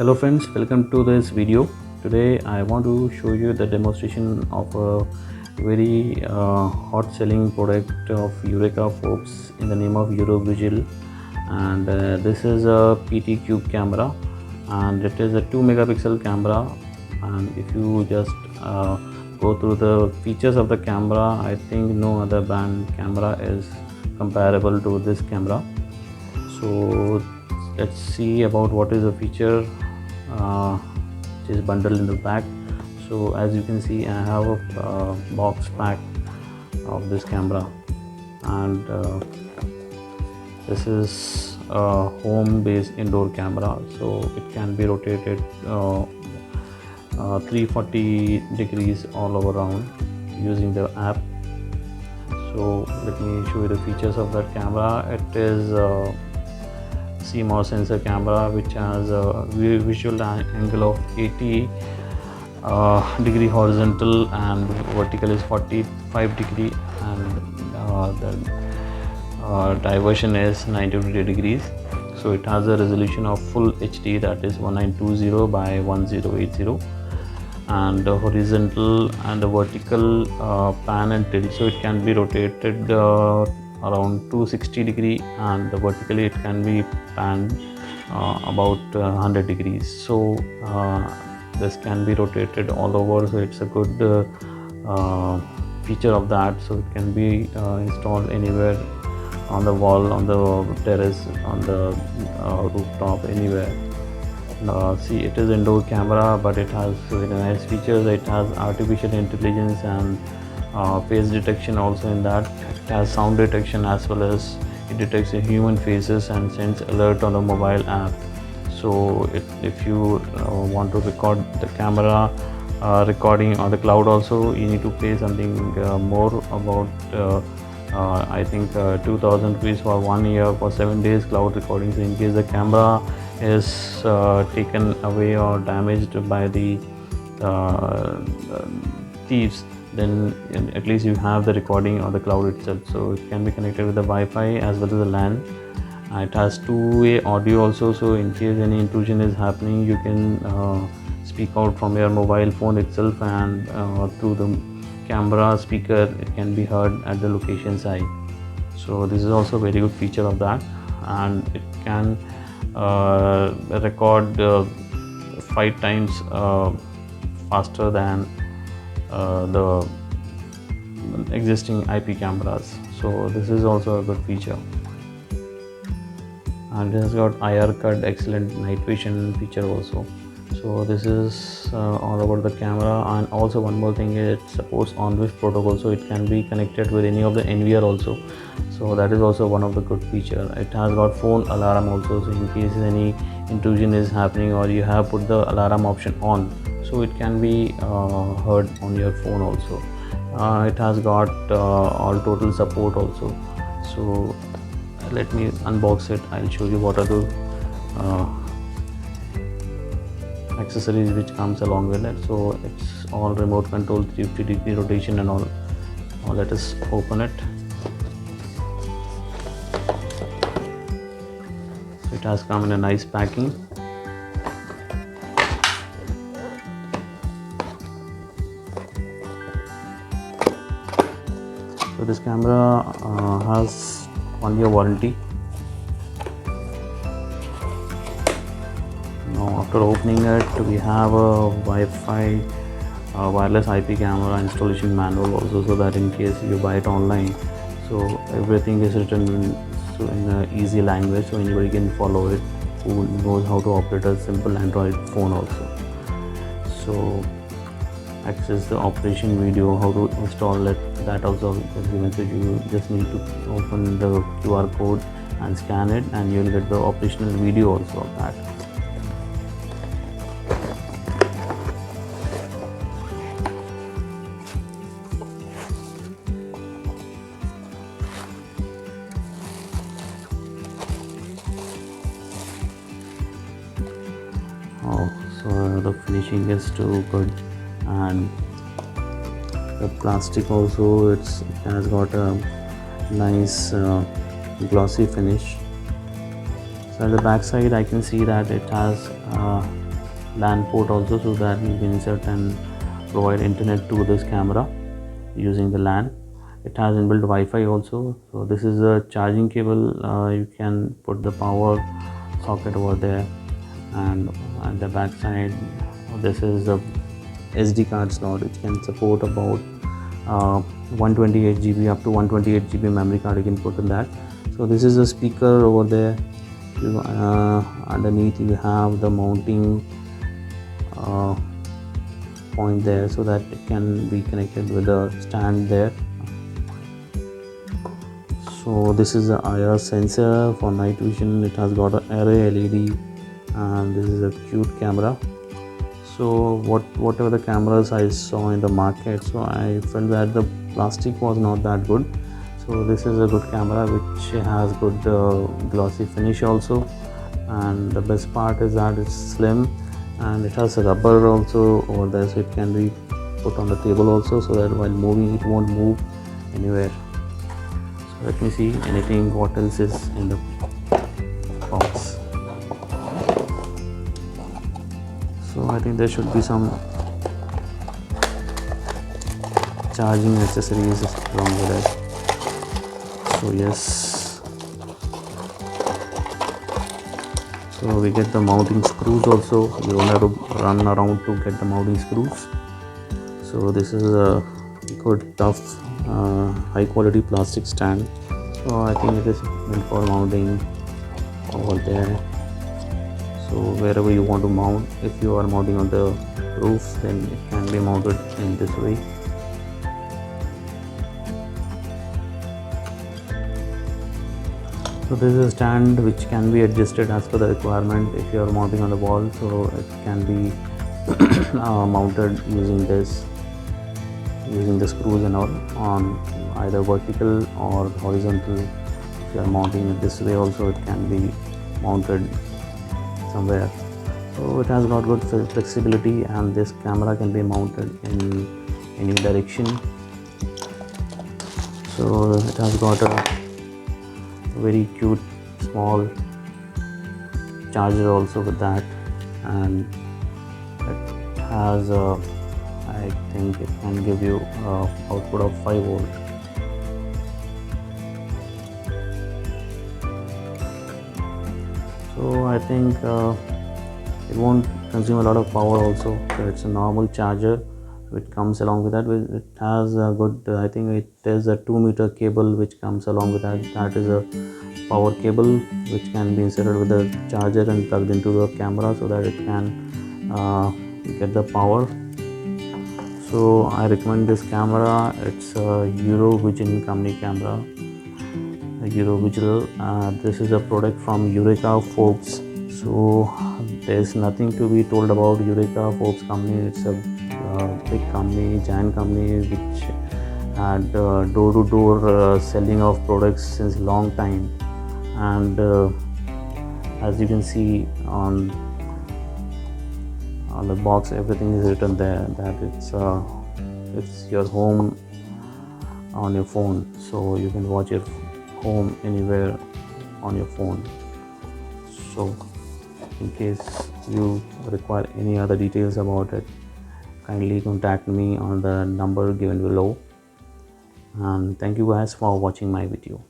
Hello friends, welcome to this video. Today I want to show you the demonstration of a very hot selling product of Eureka Forbes in the name of Eurovigil, and this is a PT Cube camera, and it is a 2 megapixel camera. And if you just go through the features of the camera, I think no other brand camera is comparable to this camera. So let's see about what is the feature which is bundled in the back. So as you can see, I have a box pack of this camera, and this is a home based indoor camera, so it can be rotated 340 degrees all over around using the app. So let me show you the features of that camera. It is CMOS sensor camera which has a visual angle of 80 degree horizontal, and vertical is 45 degree, and the diversion is 90 degrees. So it has a resolution of full HD, that is 1920 by 1080, and the horizontal and the vertical pan and tilt, so it can be rotated around 260 degree, and vertically it can be panned about 100 degrees. So this can be rotated all over, so it's a good feature of that. So it can be installed anywhere, on the wall, on the terrace, on the rooftop, anywhere. See, it is indoor camera, but it has very nice features. It has artificial intelligence and face detection also in that. It has sound detection, as well as it detects human faces and sends alert on the mobile app. So if you want to record the camera recording on the cloud also, you need to pay something more, about I think 2000 rupees for 1 year for 7 days cloud recording. So in case the camera is taken away or damaged by the thieves, then at least you have the recording on the cloud itself. So it can be connected with the Wi-Fi as well as the LAN. It has two-way audio also, so in case any intrusion is happening, you can speak out from your mobile phone itself, and through the camera speaker it can be heard at the location side. So this is also a very good feature of that, and it can record 5 times faster than the existing IP cameras. So this is also a good feature, and it has got IR cut, excellent night vision feature also. So this is all about the camera. And also one more thing, it supports on-WIF protocol, so it can be connected with any of the NVR also. So that is also one of the good feature. It has got phone alarm also, so in case any intrusion is happening or you have put the alarm option on, so it can be heard on your phone also. It has got all total support also. So let me unbox it. I'll show you what are the accessories which comes along with it. So it's all remote control, 350 degree rotation and all. Now let us open it. So it has come in a nice packing. So this camera has 1 year warranty. Now after opening it, we have a Wi-Fi wireless IP camera installation manual also, so that in case you buy it online, so everything is written in an easy language, so anybody can follow it who knows how to operate a simple Android phone also. So access the operation video, how to install it, that also is given. So you just need to open the QR code and scan it, and you will get the operational video also of that. So the finishing is too good, and the plastic also, it has got a nice glossy finish. So at the back side I can see that it has LAN port also, so that you can insert and provide internet to this camera using the LAN. It has inbuilt Wi-Fi also. So this is a charging cable. You can put the power socket over there, and at the back side this is a SD card slot which can support about 128 GB up to 128 GB memory card you can put in that. So this is a speaker over there. Underneath you have the mounting point there, so that it can be connected with the stand there. So this is a IR sensor for night vision. It has got an array LED, and this is a cute camera. So whatever the cameras I saw in the market, so I felt that the plastic was not that good. So this is a good camera which has good glossy finish also, and the best part is that it's slim, and it has a rubber also over there, so it can be put on the table also, so that while moving it won't move anywhere. So let me see anything what else is in the box. So I think there should be some charging accessories along with it. So yes, so we get the mounting screws also. You don't have to run around to get the mounting screws. So this is a good tough high quality plastic stand. So I think it is meant for mounting over there. So wherever you want to mount, if you are mounting on the roof, then it can be mounted in this way. So this is a stand which can be adjusted as per the requirement. If you are mounting on the wall, so it can be mounted using the screws and all, on either vertical or horizontal. If you are mounting it this way also, it can be mounted somewhere. So it has got good flexibility, and this camera can be mounted in any direction. So it has got a very cute small charger also with that, and it has I think it can give you output of 5 volt. So I think it won't consume a lot of power also. So it's a normal charger which comes along with that. It has a good I think it is a 2-meter cable which comes along with that. That is a power cable which can be inserted with the charger and plugged into the camera, so that it can get the power. So I recommend this camera. It's a Eurovigil company camera. Eurovigil. This is a product from Eureka Forbes. So there's nothing to be told about Eureka Forbes company. It's a big company, giant company, which had door-to-door selling of products since long time. And as you can see on the box, everything is written there that it's your home on your phone, so you can watch your home anywhere on your phone. So in case you require any other details about it, kindly contact me on the number given below. And thank you guys for watching my video.